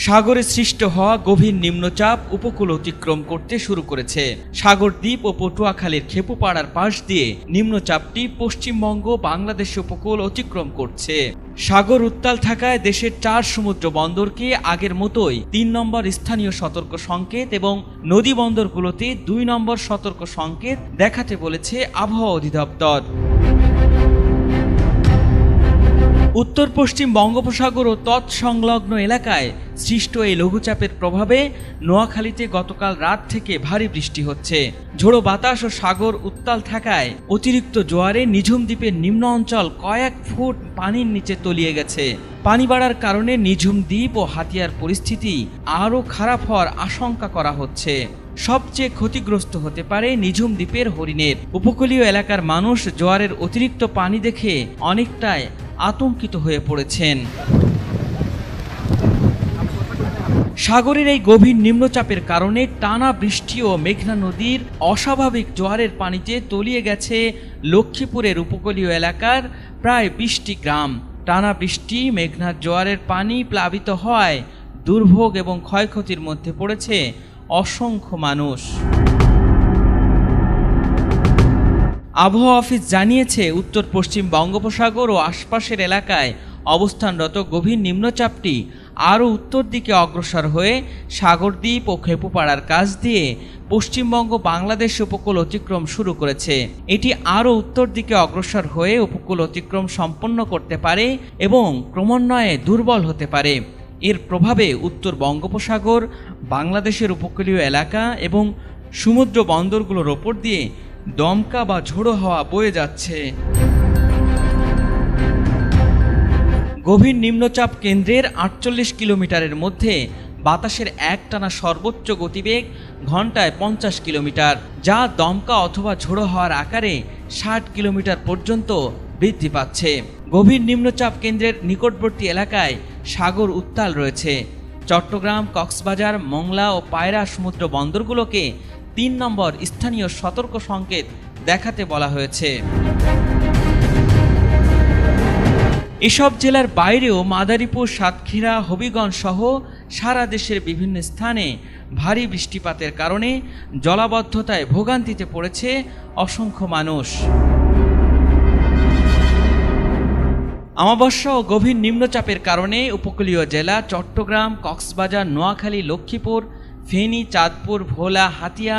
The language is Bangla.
সাগরে সৃষ্ট হওয়া গভীর নিম্নচাপ উপকূল অতিক্রম করতে শুরু করেছে। সাগরদ্বীপ ও পটুয়াখালীর খেপুপাড়ার পাশ দিয়ে নিম্নচাপটি পশ্চিমবঙ্গ বাংলাদেশ উপকূল অতিক্রম করছে। সাগর উত্তাল থাকায় দেশের 4 সমুদ্র বন্দরকে আগের মতোই 3 নম্বর স্থানীয় সতর্ক সংকেত এবং নদী বন্দরগুলোতে 2 নম্বর সতর্ক সংকেত দেখাতে বলেছে আবহাওয়া অধিদপ্তর। উত্তর পশ্চিম বঙ্গোপসাগর ও তৎসংলগ্ন এলাকায় সৃষ্ট এই লঘুচাপের প্রভাবে নোয়াখালীতে গতকাল রাত থেকে ভারী বৃষ্টি হচ্ছে। ঝোড়ো বাতাস ও সাগর উত্তাল থাকায় অতিরিক্ত জোয়ারে নিঝুম দ্বীপের নিম্ন অঞ্চল কয়েক ফুট পানির নিচে তলিয়ে গেছে। পানি বাড়ার কারণে নিঝুম দ্বীপ ও হাতিয়ার পরিস্থিতি আরও খারাপ হওয়ার আশঙ্কা করা হচ্ছে। সবচেয়ে ক্ষতিগ্রস্ত হতে পারে নিঝুম দ্বীপের হরিণের। উপকূলীয় এলাকার মানুষ জোয়ারের অতিরিক্ত পানি দেখে অনেকটাই আতঙ্কিত হয়ে পড়েছেন। সাগরের এই গভীর নিম্নচাপের কারণে টানা বৃষ্টি ও মেঘনা নদীর অস্বাভাবিক জোয়ারের পানিতে তলিয়ে গেছে লক্ষ্মীপুরের উপকূলীয় এলাকার প্রায় 20টি গ্রাম। টানা বৃষ্টি মেঘনার জোয়ারের পানি প্লাবিত হওয়ায় দুর্ভোগ এবং ক্ষয়ক্ষতির মধ্যে পড়েছে অসংখ্য মানুষ। আবহাওয়া অফিস জানিয়েছে, উত্তর পশ্চিম বঙ্গোপসাগর ও আশপাশের এলাকায় অবস্থানরত গভীর নিম্নচাপটি আরও উত্তর দিকে অগ্রসর হয়ে সাগরদ্বীপ ও খেপুপাড়ার কাছ দিয়ে পশ্চিমবঙ্গ বাংলাদেশ উপকূল অতিক্রম শুরু করেছে। এটি আরও উত্তর দিকে অগ্রসর হয়ে উপকূল অতিক্রম সম্পন্ন করতে পারে এবং ক্রমান্বয়ে দুর্বল হতে পারে। এর প্রভাবে উত্তর বঙ্গোপসাগর, বাংলাদেশের উপকূলীয় এলাকা এবং সমুদ্র বন্দরগুলোর ওপর দিয়ে দমকা বা ঝোড়ো হাওয়া বয়ে যাচ্ছে। গভীর নিম্নচাপ কেন্দ্রের 48 কিলোমিটারের মধ্যে বাতাসের একটানা সর্বোচ্চ গতিবেগ ঘন্টায় 50 কিলোমিটার, যা দমকা অথবা ঝোড়ো হাওয়ার আকারে 60 কিলোমিটার পর্যন্ত বৃদ্ধি পাচ্ছে। গভীর নিম্নচাপ কেন্দ্রের নিকটবর্তী এলাকায় সাগর উত্তাল রয়েছে। চট্টগ্রাম, কক্সবাজার, মংলা ও পায়রা সমুদ্র বন্দরগুলোকে 3 নম্বর স্থানীয় সতর্ক সংকেত দেখাতে বলা হয়েছে। এসব জেলার বাইরেও মাদারীপুর, সাতক্ষীরা, হবিগঞ্জ সহ সারা দেশের বিভিন্ন স্থানে ভারী বৃষ্টিপাতের কারণে জলাবদ্ধতায় ভোগান্তিতে পড়েছে অসংখ্য মানুষ। অমাবস্যা ও গভীর নিম্নচাপের কারণে উপকূলীয় জেলা চট্টগ্রাম, কক্সবাজার, নোয়াখালী, লক্ষ্মীপুর, ফেনী, চাঁদপুর, ভোলা, হাতিয়া